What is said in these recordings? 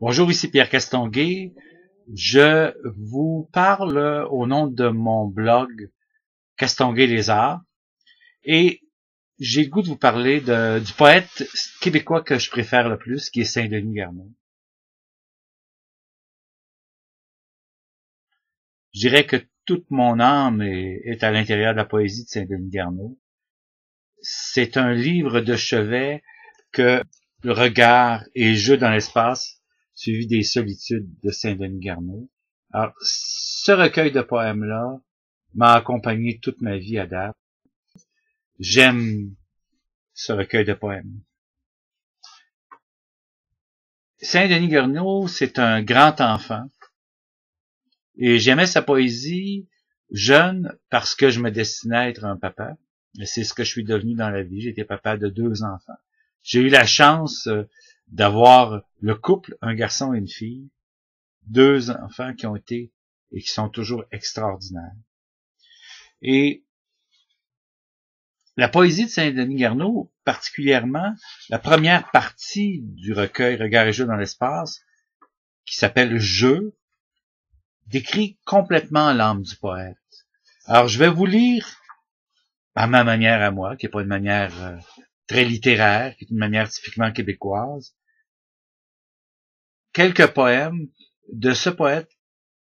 Bonjour, ici Pierre Castonguay. Je vous parle au nom de mon blog Castonguay les Arts et j'ai le goût de vous parler du poète québécois que je préfère le plus, qui est Saint-Denis Garneau. Je dirais que toute mon âme est à l'intérieur de la poésie de Saint-Denis Garneau. C'est un livre de chevet que le regard et jeu dans l'espace, suivi des solitudes de Saint-Denis Garneau. Alors, ce recueil de poèmes-là m'a accompagné toute ma vie à date. J'aime ce recueil de poèmes. Saint-Denis Garneau, c'est un grand enfant. Et j'aimais sa poésie jeune parce que je me destinais à être un papa. Et c'est ce que je suis devenu dans la vie. J'étais papa de 2 enfants. J'ai eu la chance d'avoir le couple, un garçon et une fille, 2 enfants qui ont été et qui sont toujours extraordinaires. Et la poésie de Saint-Denis Garneau, particulièrement la première partie du recueil Regard et jeu dans l'espace, qui s'appelle Jeu, décrit complètement l'âme du poète. Alors, je vais vous lire, à ma manière à moi, qui n'est pas une manière très littéraire, qui est une manière typiquement québécoise, quelques poèmes de ce poète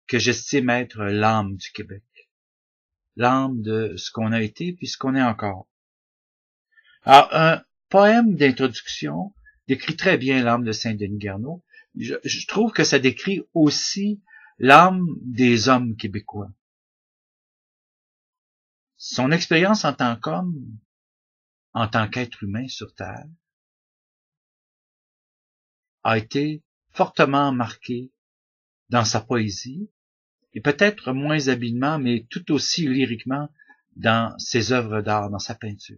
que j'estime être l'âme du Québec, l'âme de ce qu'on a été puis ce qu'on est encore. Alors, un poème d'introduction décrit très bien l'âme de Saint-Denis Garneau. Je trouve que ça décrit aussi l'âme des hommes québécois. Son expérience en tant qu'homme, en tant qu'être humain sur Terre, a été fortement marquée dans sa poésie, et peut-être moins habilement, mais tout aussi lyriquement dans ses œuvres d'art, dans sa peinture.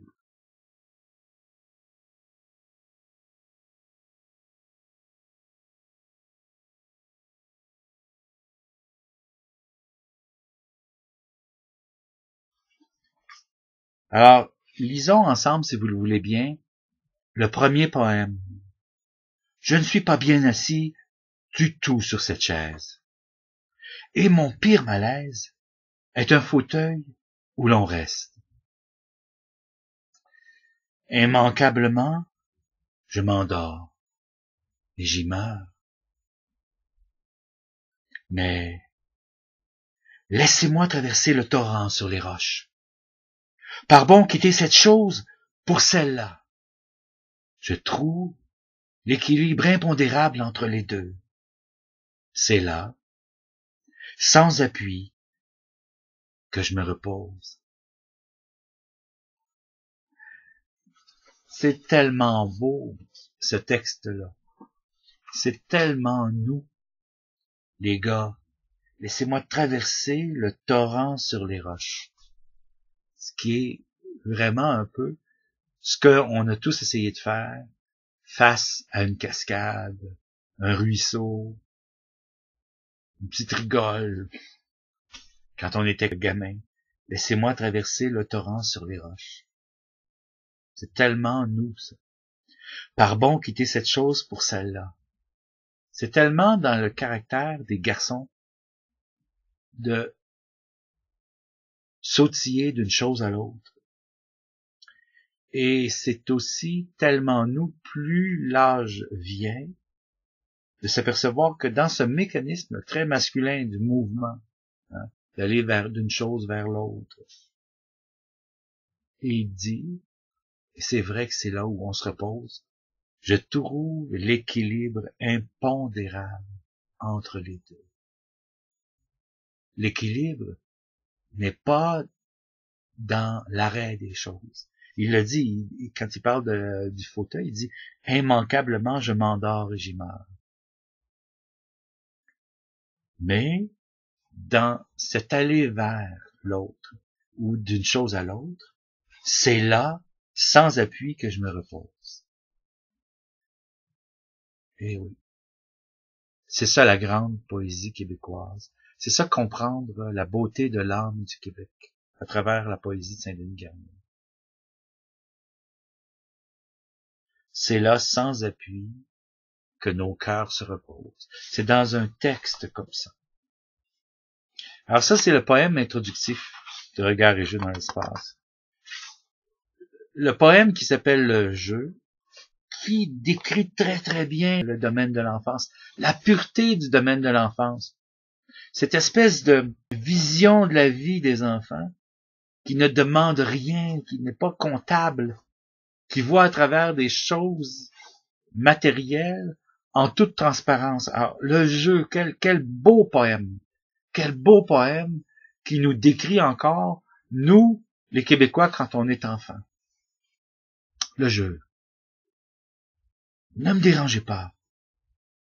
Alors, lisons ensemble, si vous le voulez bien, le premier poème. Je ne suis pas bien assis du tout sur cette chaise. Et mon pire malaise est un fauteuil où l'on reste. Immanquablement, je m'endors et j'y meurs. Mais laissez-moi traverser le torrent sur les roches. Par bon quitter cette chose pour celle-là. Je trouve l'équilibre impondérable entre les deux. C'est là, sans appui, que je me repose. C'est tellement beau, ce texte-là. C'est tellement nous, les gars. Laissez-moi traverser le torrent sur les roches. Ce qui est vraiment un peu ce qu'on a tous essayé de faire face à une cascade, un ruisseau, une petite rigole, quand on était gamin. Laissez-moi traverser le torrent sur les roches. C'est tellement nous, ça. Par bon quitter cette chose pour celle-là. C'est tellement dans le caractère des garçons de sautiller d'une chose à l'autre. Et c'est aussi tellement nous, plus l'âge vient, de s'apercevoir que dans ce mécanisme très masculin du mouvement, hein, d'aller d'une chose vers l'autre, et il dit, et c'est vrai que c'est là où on se repose, je trouve l'équilibre impondérable entre les deux. L'équilibre n'est pas dans l'arrêt des choses. Il le dit, quand il parle du fauteuil, il dit « Immanquablement, je m'endors et j'y meurs. » Mais, dans cet aller vers l'autre, ou d'une chose à l'autre, c'est là, sans appui, que je me repose. Et oui, c'est ça la grande poésie québécoise. C'est ça comprendre la beauté de l'âme du Québec, à travers la poésie de Saint-Denis Garneau. C'est là, sans appui, que nos cœurs se reposent. C'est dans un texte comme ça. Alors ça, c'est le poème introductif de Regard et jeu dans l'espace. Le poème qui s'appelle Le jeu, qui décrit très très bien le domaine de l'enfance, la pureté du domaine de l'enfance. Cette espèce de vision de la vie des enfants qui ne demande rien, qui n'est pas comptable, qui voit à travers des choses matérielles en toute transparence. Alors, le jeu, quel beau poème! Quel beau poème qui nous décrit encore, nous, les Québécois, quand on est enfant. Le jeu. Ne me dérangez pas.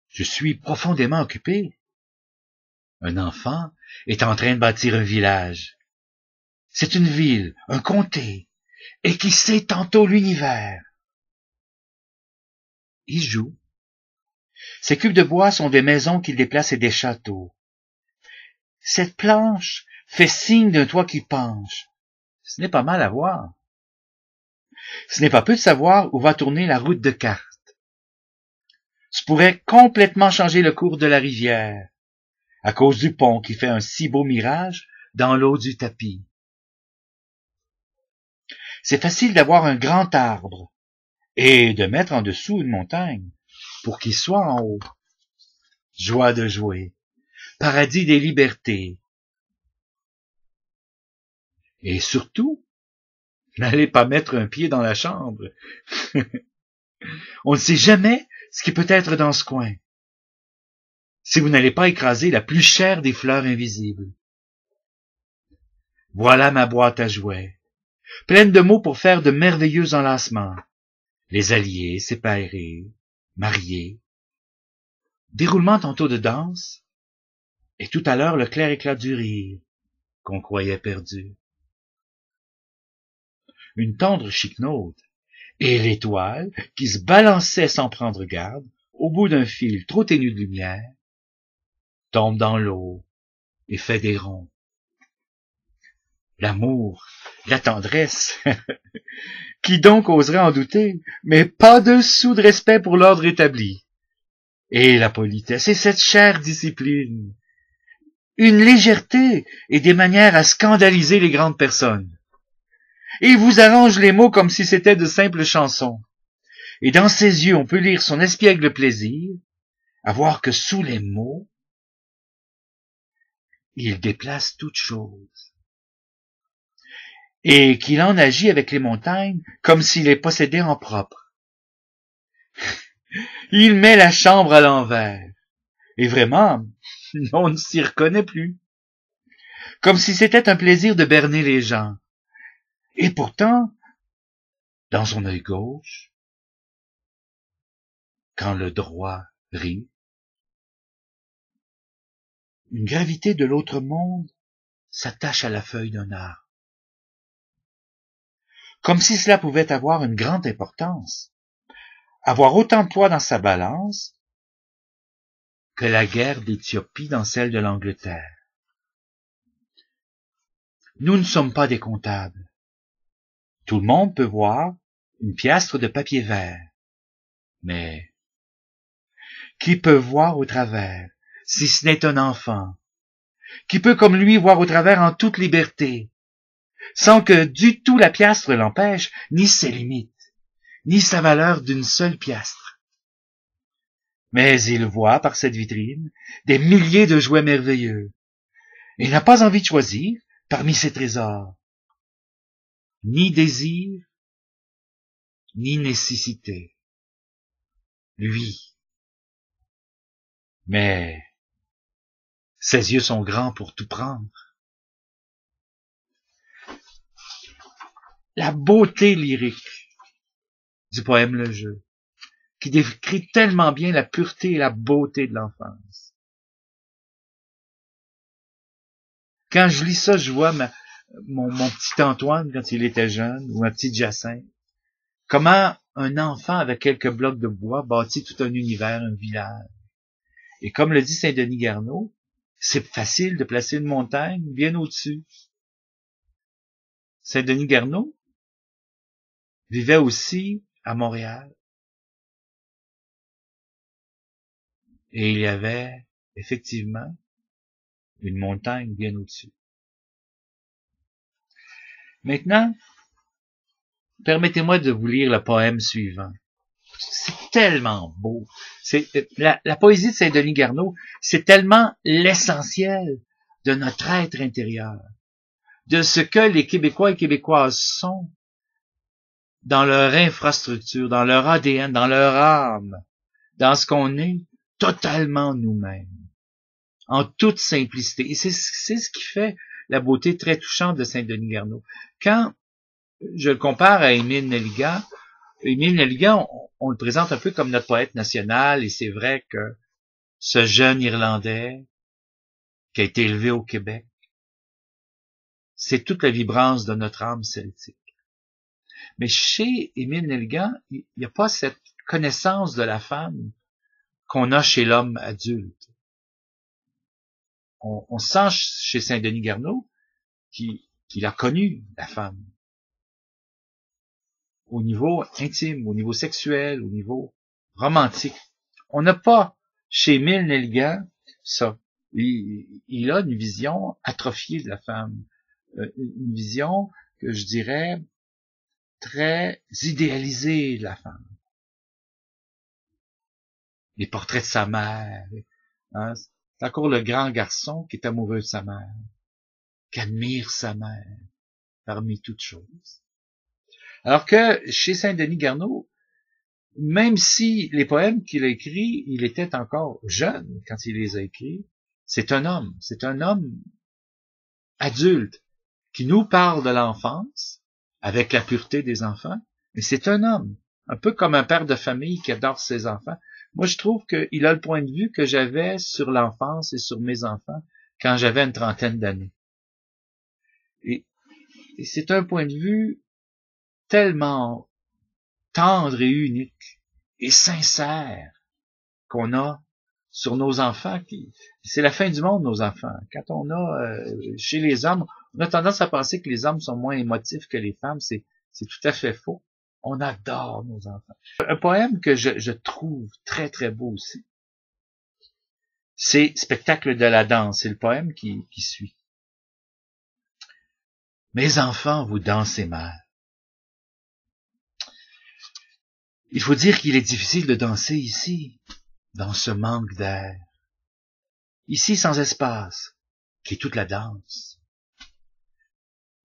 Je suis profondément occupé. Un enfant est en train de bâtir un village. C'est une ville, un comté, et qui sait tantôt l'univers. Il joue. Ces cubes de bois sont des maisons qu'il déplace et des châteaux. Cette planche fait signe d'un toit qui penche. Ce n'est pas mal à voir. Ce n'est pas peu de savoir où va tourner la route de cartes. Ce pourrait complètement changer le cours de la rivière, à cause du pont qui fait un si beau mirage dans l'eau du tapis. C'est facile d'avoir un grand arbre et de mettre en dessous une montagne pour qu'il soit en haut. Joie de jouer, paradis des libertés. Et surtout, n'allez pas mettre un pied dans la chambre. On ne sait jamais ce qui peut être dans ce coin, si vous n'allez pas écraser la plus chère des fleurs invisibles. Voilà ma boîte à jouets, pleine de mots pour faire de merveilleux enlacements. Les alliés, séparés, mariés. Déroulement tantôt de danse, et tout à l'heure le clair éclat du rire, qu'on croyait perdu. Une tendre chiquenaude, et l'étoile, qui se balançait sans prendre garde, au bout d'un fil trop ténu de lumière, tombe dans l'eau et fait des ronds. L'amour, la tendresse, qui donc oserait en douter, mais pas de sou de respect pour l'ordre établi. Et la politesse, et cette chère discipline, une légèreté et des manières à scandaliser les grandes personnes. Il vous arrange les mots comme si c'était de simples chansons. Et dans ses yeux, on peut lire son espiègle plaisir, à voir que sous les mots, il déplace toute chose. Et qu'il en agit avec les montagnes comme s'il les possédait en propre. Il met la chambre à l'envers. Et vraiment, on ne s'y reconnaît plus. Comme si c'était un plaisir de berner les gens. Et pourtant, dans son œil gauche, quand le droit rit, une gravité de l'autre monde s'attache à la feuille d'un arbre. Comme si cela pouvait avoir une grande importance, avoir autant de poids dans sa balance que la guerre d'Éthiopie dans celle de l'Angleterre. Nous ne sommes pas des comptables. Tout le monde peut voir une piastre de papier vert, mais qui peut voir au travers, si ce n'est un enfant, qui peut comme lui voir au travers en toute liberté, sans que du tout la piastre l'empêche, ni ses limites, ni sa valeur d'une seule piastre. Mais il voit par cette vitrine des milliers de jouets merveilleux, et n'a pas envie de choisir parmi ces trésors, ni désir, ni nécessité. Lui. Mais ses yeux sont grands pour tout prendre. La beauté lyrique du poème Le Jeu, qui décrit tellement bien la pureté et la beauté de l'enfance. Quand je lis ça, je vois mon petit Antoine quand il était jeune, ou ma petite Jacinthe. Comment un enfant avec quelques blocs de bois bâtit tout un univers, un village. Et comme le dit Saint-Denis Garneau, c'est facile de placer une montagne bien au-dessus. Saint-Denis Garneau vivait aussi à Montréal. Et il y avait, effectivement, une montagne bien au-dessus. Maintenant, permettez-moi de vous lire le poème suivant. C'est tellement beau. C'est la poésie de Saint-Denis Garneau, c'est tellement l'essentiel de notre être intérieur, de ce que les Québécois et Québécoises sont dans leur infrastructure, dans leur ADN, dans leur âme, dans ce qu'on est totalement nous-mêmes, en toute simplicité. Et c'est ce qui fait la beauté très touchante de Saint-Denis Garneau. Quand je le compare à Émile Nelligan, on le présente un peu comme notre poète national, et c'est vrai que ce jeune Irlandais qui a été élevé au Québec, c'est toute la vibrance de notre âme celtique. Mais chez Émile Nelligan, il n'y a pas cette connaissance de la femme qu'on a chez l'homme adulte. On sent chez Saint-Denis Garneau qu'il a connu la femme. Au niveau intime, au niveau sexuel, au niveau romantique. On n'a pas chez Émile Nelligan ça. Il a une vision atrophiée de la femme. Une vision que je dirais très idéalisée de la femme. Les portraits de sa mère. Hein, c'est encore le grand garçon qui est amoureux de sa mère, qui admire sa mère parmi toutes choses. Alors que chez Saint-Denis Garneau, même si les poèmes qu'il a écrits, il était encore jeune quand il les a écrits, c'est un homme adulte qui nous parle de l'enfance avec la pureté des enfants, mais c'est un homme, un peu comme un père de famille qui adore ses enfants. Moi, je trouve qu'il a le point de vue que j'avais sur l'enfance et sur mes enfants quand j'avais une trentaine d'années. Et c'est un point de vue tellement tendre et unique et sincère qu'on a sur nos enfants. C'est la fin du monde, nos enfants. Quand on a, chez les hommes, on a tendance à penser que les hommes sont moins émotifs que les femmes. C'est tout à fait faux. On adore nos enfants. Un poème que je trouve très, très beau aussi, c'est Spectacle de la danse. C'est le poème qui suit. Mes enfants, vous dansez mal. Il faut dire qu'il est difficile de danser ici, dans ce manque d'air. Ici sans espace, qui est toute la danse.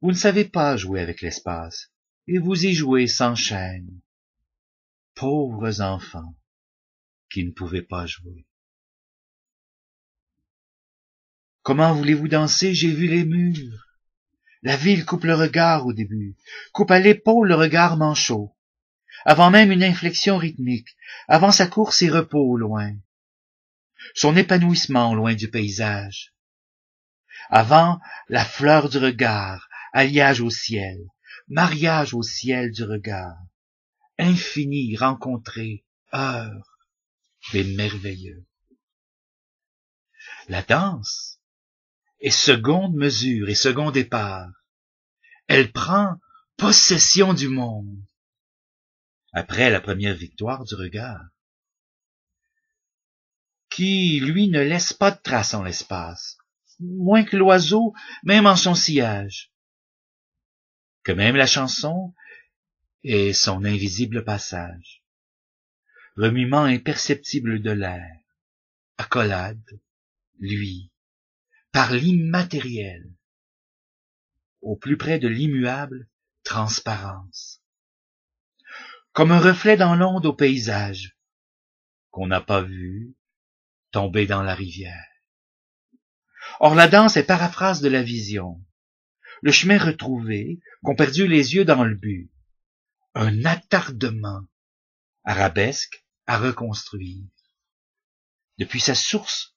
Vous ne savez pas jouer avec l'espace, et vous y jouez sans chaîne. Pauvres enfants, qui ne pouvaient pas jouer. Comment voulez-vous danser? J'ai vu les murs. La ville coupe le regard au début, coupe à l'épaule le regard manchot, avant même une inflexion rythmique, avant sa course et repos au loin, son épanouissement loin du paysage, avant la fleur du regard, alliage au ciel, mariage au ciel du regard, infini rencontré, heure, mais merveilleux. La danse est seconde mesure et second départ. Elle prend possession du monde. Après la première victoire du regard, qui, lui, ne laisse pas de trace en l'espace, moins que l'oiseau, même en son sillage, que même la chanson est son invisible passage, remuement imperceptible de l'air, accolade, lui, par l'immatériel, au plus près de l'immuable transparence, comme un reflet dans l'onde au paysage, qu'on n'a pas vu tomber dans la rivière. Or la danse est paraphrase de la vision, le chemin retrouvé qu'ont perdu les yeux dans le but, un attardement arabesque à reconstruire. Depuis sa source,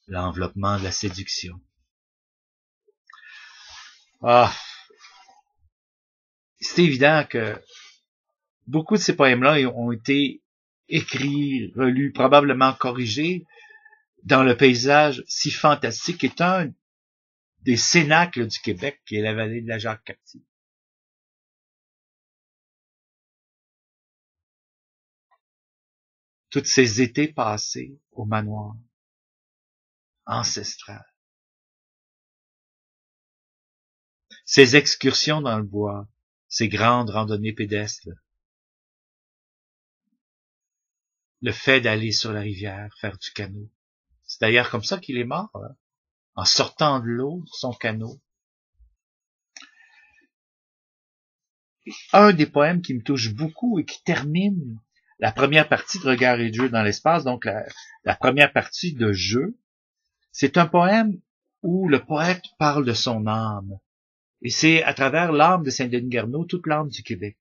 l'enveloppement de la séduction. Ah, c'est évident que beaucoup de ces poèmes-là ont été écrits, relus, probablement corrigés dans le paysage si fantastique est un des cénacles du Québec, qui est la vallée de la Jacques-Cartier. Toutes ces étés passés au manoir ancestral. Ses excursions dans le bois, ses grandes randonnées pédestres, le fait d'aller sur la rivière, faire du canot. C'est d'ailleurs comme ça qu'il est mort, hein, en sortant de l'eau, son canot. Un des poèmes qui me touche beaucoup et qui termine la première partie de Regard et de jeu dans l'espace, donc la première partie de jeu, c'est un poème où le poète parle de son âme. Et c'est à travers l'âme de Saint-Denis Garneau, toute l'âme du Québec.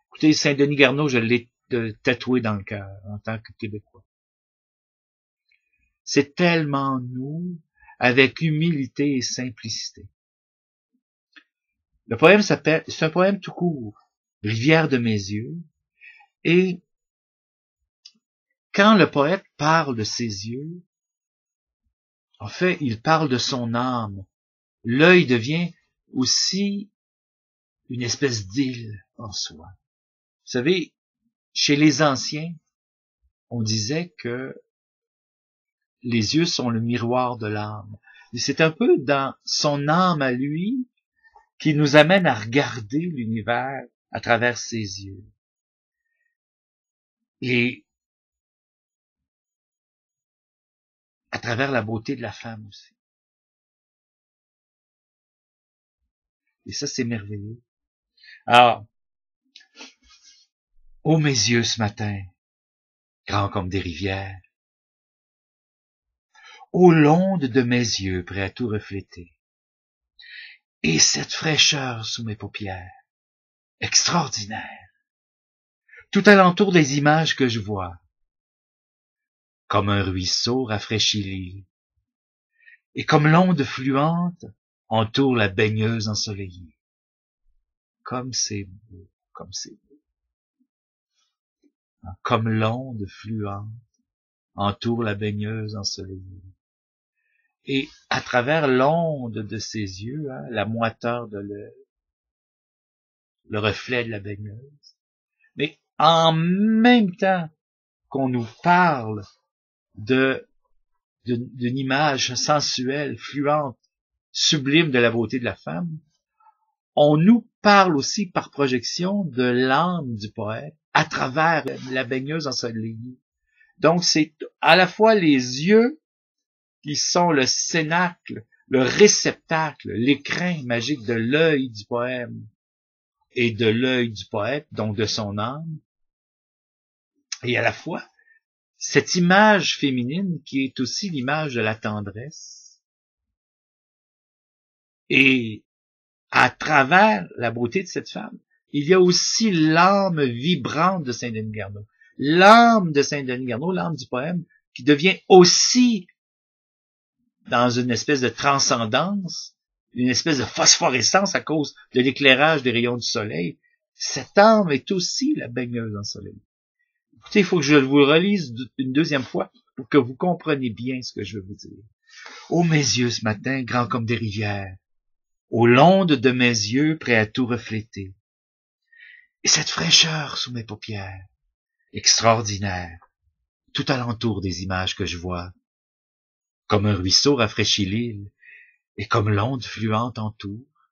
Écoutez, Saint-Denis Garneau, je l'ai tatoué dans le cœur en tant que Québécois. C'est tellement nous, avec humilité et simplicité. Le poème s'appelle, c'est un poème tout court, Rivière de mes yeux, et quand le poète parle de ses yeux, en fait, il parle de son âme. L'œil devient aussi une espèce d'île en soi. Vous savez, chez les anciens, on disait que les yeux sont le miroir de l'âme. Et c'est un peu dans son âme à lui qui nous amène à regarder l'univers à travers ses yeux. Et à travers la beauté de la femme aussi. Et ça, c'est merveilleux. Alors, ô mes yeux ce matin, grands comme des rivières, ô l'onde de mes yeux prêts à tout refléter, et cette fraîcheur sous mes paupières, extraordinaire, tout alentour des images que je vois, comme un ruisseau rafraîchit l'île, et comme l'onde fluente entoure la baigneuse ensoleillée. Comme c'est beau, comme c'est beau. Comme l'onde fluente entoure la baigneuse ensoleillée. Et à travers l'onde de ses yeux, hein, la moiteur de l'œil, le reflet de la baigneuse, mais en même temps qu'on nous parle d'une image sensuelle, fluente, sublime de la beauté de la femme, on nous parle aussi par projection de l'âme du poète à travers la baigneuse ensoleillée. Donc c'est à la fois les yeux qui sont le cénacle, le réceptacle, l'écrin magique de l'œil du poème et de l'œil du poète, donc de son âme, et à la fois cette image féminine qui est aussi l'image de la tendresse. Et à travers la beauté de cette femme, il y a aussi l'âme vibrante de Saint-Denis Garneau. L'âme de Saint-Denis Garneau, l'âme du poème, qui devient aussi, dans une espèce de transcendance, une espèce de phosphorescence à cause de l'éclairage des rayons du soleil. Cette âme est aussi la baigneuse ensoleillée. Écoutez, il faut que je vous relise une deuxième fois pour que vous compreniez bien ce que je veux vous dire. Ô mes yeux ce matin, grands comme des rivières, aux l'onde de mes yeux prêts à tout refléter, et cette fraîcheur sous mes paupières, extraordinaire, tout alentour des images que je vois, comme un ruisseau rafraîchit l'île, et comme l'onde fluente entoure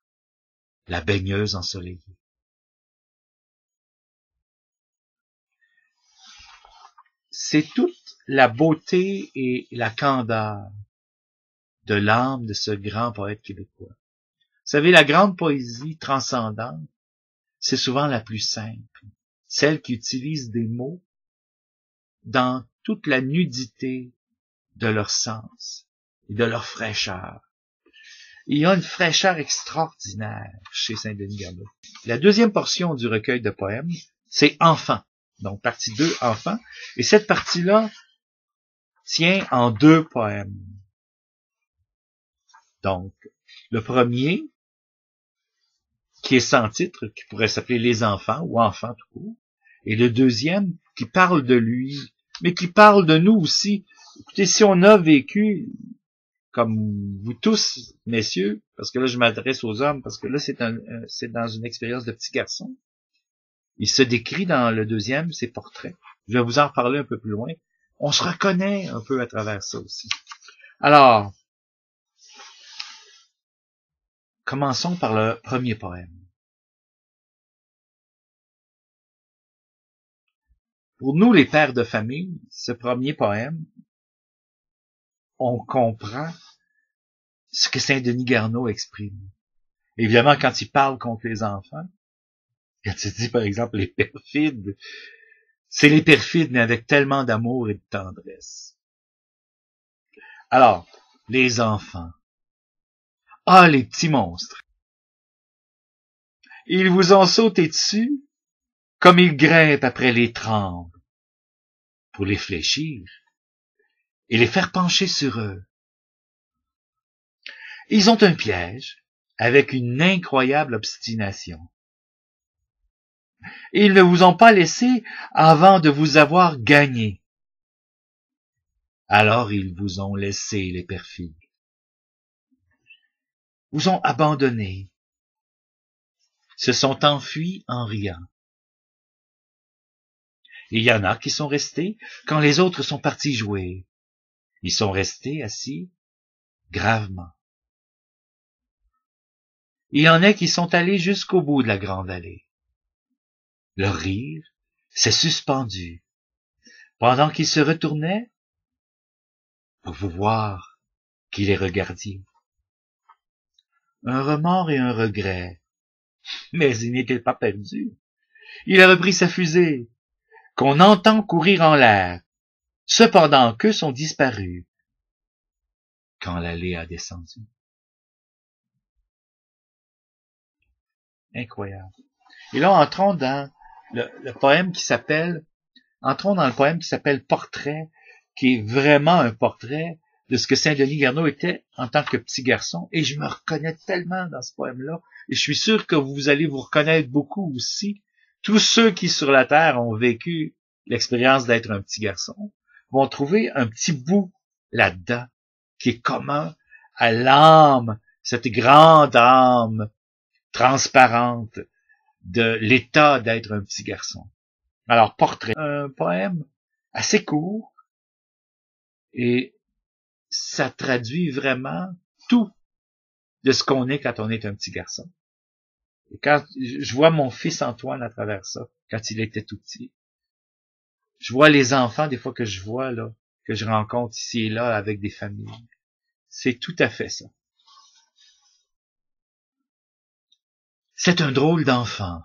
la baigneuse ensoleillée. C'est toute la beauté et la candeur de l'âme de ce grand poète québécois. Vous savez, la grande poésie transcendante, c'est souvent la plus simple, celle qui utilise des mots dans toute la nudité de leur sens et de leur fraîcheur. Il y a une fraîcheur extraordinaire chez Saint-Denis Garneau. La deuxième portion du recueil de poèmes, c'est Enfant. Donc, partie 2, Enfant. Et cette partie-là tient en 2 poèmes. Donc, le premier, qui est sans titre, qui pourrait s'appeler Les Enfants ou Enfants tout court. Et le deuxième, qui parle de lui, mais qui parle de nous aussi. Écoutez, si on a vécu, comme vous tous, messieurs, parce que là, je m'adresse aux hommes, parce que là, c'est dans une expérience de petit garçon. Il se décrit dans le deuxième, ses portraits. Je vais vous en reparler un peu plus loin. On se reconnaît un peu à travers ça aussi. Alors, commençons par le premier poème. Pour nous, les pères de famille, ce premier poème, on comprend ce que Saint-Denis Garneau exprime. Évidemment, quand il parle contre les enfants, quand il dit, par exemple, les perfides, c'est les perfides, mais avec tellement d'amour et de tendresse. Alors, les enfants. Ah, les petits monstres. Ils vous ont sauté dessus comme ils grimpent après les trembles pour les fléchir et les faire pencher sur eux. Ils ont un piège avec une incroyable obstination. Ils ne vous ont pas laissé avant de vous avoir gagné. Alors ils vous ont laissé, les perfides. Vous ont abandonné, se sont enfuis en riant. Il y en a qui sont restés quand les autres sont partis jouer. Ils sont restés assis gravement. Il y en a qui sont allés jusqu'au bout de la grande allée. Leur rire s'est suspendu pendant qu'ils se retournaient pour vous voir qui les regardiez. Un remords et un regret, mais il n'était pas perdu. Il a repris sa fusée, qu'on entend courir en l'air, cependant qu'eux sont disparus quand l'allée a descendu. Incroyable. Et là, entrons dans le poème qui s'appelle Portrait, qui est vraiment un portrait de ce que Saint-Denis Garneau était en tant que petit garçon. Et je me reconnais tellement dans ce poème-là. Et je suis sûr que vous allez vous reconnaître beaucoup aussi. Tous ceux qui, sur la Terre, ont vécu l'expérience d'être un petit garçon vont trouver un petit bout là-dedans qui est commun à l'âme, cette grande âme transparente de l'état d'être un petit garçon. Alors, Portrait, un poème assez court, et ça traduit vraiment tout de ce qu'on est quand on est un petit garçon. Et quand je vois mon fils Antoine à travers ça, quand il était tout petit, je vois les enfants, des fois que je vois, là, que je rencontre ici et là avec des familles. C'est tout à fait ça. C'est un drôle d'enfant.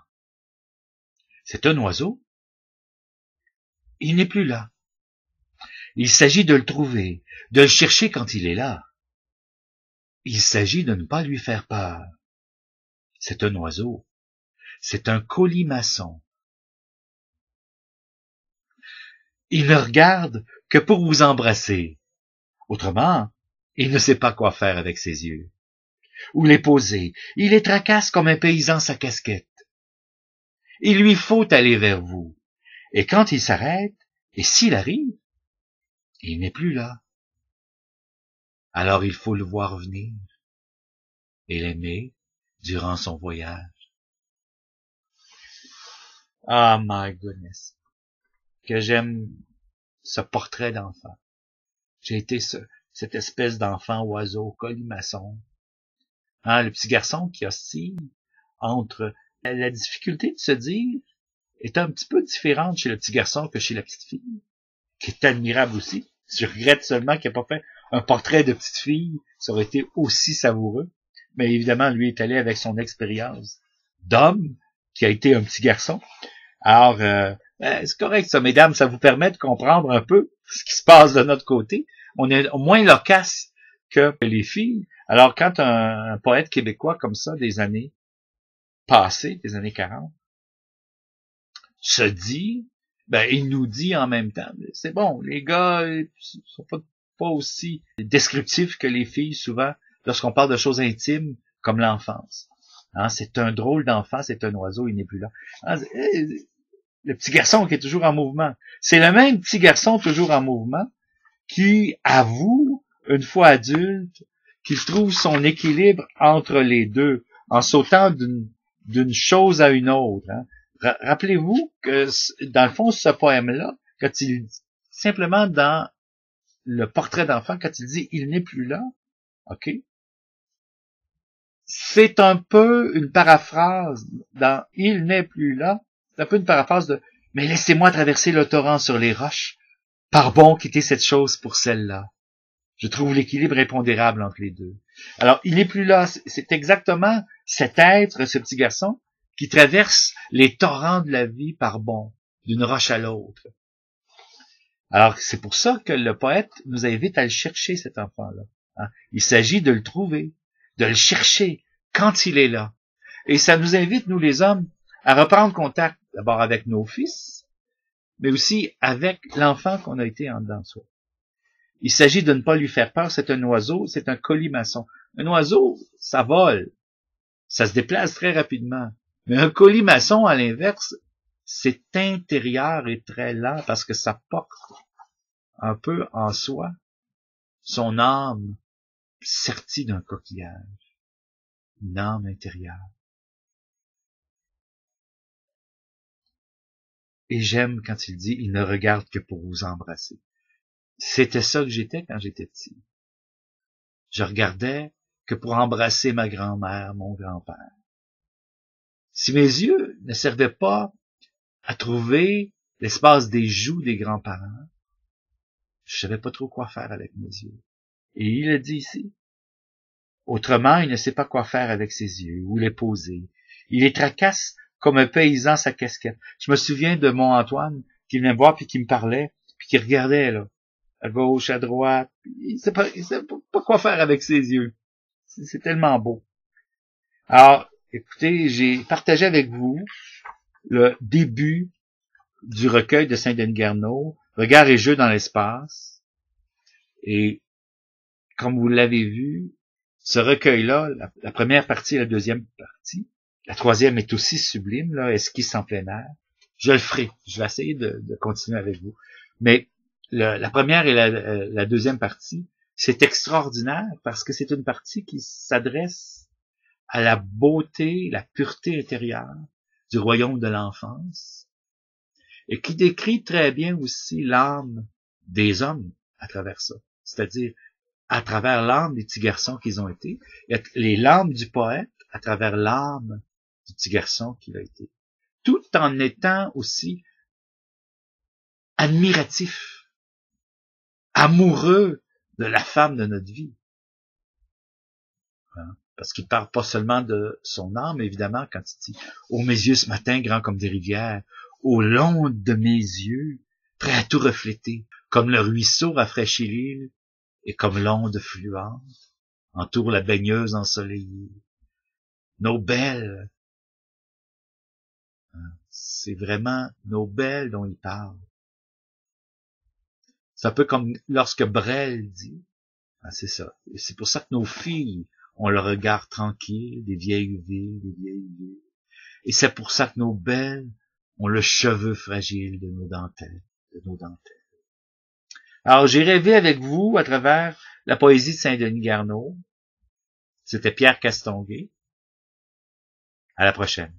C'est un oiseau. Il n'est plus là. Il s'agit de le trouver, de le chercher quand il est là. Il s'agit de ne pas lui faire peur. C'est un oiseau. C'est un colimaçon. Il ne regarde que pour vous embrasser. Autrement, il ne sait pas quoi faire avec ses yeux. Ou les poser. Il les tracasse comme un paysan sa casquette. Il lui faut aller vers vous. Et quand il s'arrête, et s'il arrive, il n'est plus là. Alors il faut le voir venir et l'aimer durant son voyage. Ah, my goodness. Que j'aime ce portrait d'enfant. J'ai été cette espèce d'enfant oiseau, colimaçon. Le petit garçon qui oscille entre la difficulté de se dire est un petit peu différente chez le petit garçon que chez la petite fille, qui est admirable aussi. Je regrette seulement qu'il n'ait pas fait un portrait de petite fille, ça aurait été aussi savoureux. Mais évidemment, lui est allé avec son expérience d'homme, qui a été un petit garçon. Alors, c'est correct ça, mesdames, ça vous permet de comprendre un peu ce qui se passe de notre côté. On est moins loquace que les filles. Alors, quand un poète québécois comme ça, des années passées, des années 40, se dit, il nous dit en même temps, c'est bon, les gars sont pas aussi descriptifs que les filles souvent lorsqu'on parle de choses intimes comme l'enfance. C'est un drôle d'enfant, c'est un oiseau, il n'est plus là. Le petit garçon qui est toujours en mouvement. C'est le même petit garçon toujours en mouvement qui avoue, une fois adulte, qu'il trouve son équilibre entre les deux, en sautant d'une chose à une autre. Rappelez-vous que, dans le fond, ce poème-là, quand il simplement dans le portrait d'enfant, quand il dit « il n'est plus là », ok, c'est un peu une paraphrase dans « il n'est plus là », c'est un peu une paraphrase de « mais laissez-moi traverser le torrent sur les roches, par bon quitter cette chose pour celle-là ». Je trouve l'équilibre impondérable entre les deux. Alors, il n'est plus là, c'est exactement cet être, ce petit garçon, qui traverse les torrents de la vie par bond, d'une roche à l'autre. Alors, c'est pour ça que le poète nous invite à le chercher, cet enfant-là. Hein? Il s'agit de le trouver, de le chercher quand il est là. Et ça nous invite, nous les hommes, à reprendre contact d'abord avec nos fils, mais aussi avec l'enfant qu'on a été en dedans de soi. Il s'agit de ne pas lui faire peur, c'est un oiseau, c'est un colimaçon. Un oiseau, ça vole, ça se déplace très rapidement. Mais un colimaçon, à l'inverse, c'est intérieur et très lent parce que ça porte un peu en soi son âme sertie d'un coquillage, une âme intérieure. Et j'aime quand il dit « il ne regarde que pour vous embrasser ». C'était ça que j'étais quand j'étais petit. Je regardais que pour embrasser ma grand-mère, mon grand-père. Si mes yeux ne servaient pas à trouver l'espace des joues des grands-parents, je savais pas trop quoi faire avec mes yeux. Et il le dit ici. Autrement, il ne sait pas quoi faire avec ses yeux, où les poser. Il les tracasse comme un paysan sa casquette. Je me souviens de mon Antoine qui venait me voir puis qui me parlait, puis qui regardait là, à gauche, à droite. Il sait pas quoi faire avec ses yeux. C'est tellement beau. Alors, écoutez, j'ai partagé avec vous le début du recueil de Saint-Denis Garneau, Regards et jeux dans l'espace. Et comme vous l'avez vu, ce recueil-là, la première partie et la deuxième partie, la troisième est aussi sublime, là, Esquisse en plein air. Je le ferai. Je vais essayer de continuer avec vous. Mais la première et la deuxième partie, c'est extraordinaire parce que c'est une partie qui s'adresse à la beauté, la pureté intérieure du royaume de l'enfance et qui décrit très bien aussi l'âme des hommes à travers ça. C'est-à-dire à travers l'âme des petits garçons qu'ils ont été, et les larmes du poète à travers l'âme du petit garçon qu'il a été. Tout en étant aussi admiratif, amoureux de la femme de notre vie. Hein? Parce qu'il parle pas seulement de son âme, évidemment, quand il dit « Ô mes yeux ce matin, grands comme des rivières, au long de mes yeux, prêts à tout refléter, comme le ruisseau rafraîchit l'île, et comme l'onde fluente entoure la baigneuse ensoleillée. Nos belles, hein, c'est vraiment nos belles dont il parle. C'est un peu comme lorsque Brel dit, hein, c'est ça. Et c'est pour ça que nos filles ont le regard tranquille des vieilles villes, des vieilles villes. Et c'est pour ça que nos belles ont le cheveu fragile de nos dentelles, Alors, j'ai rêvé avec vous à travers la poésie de Saint-Denis Garneau. C'était Pierre Castonguay. À la prochaine.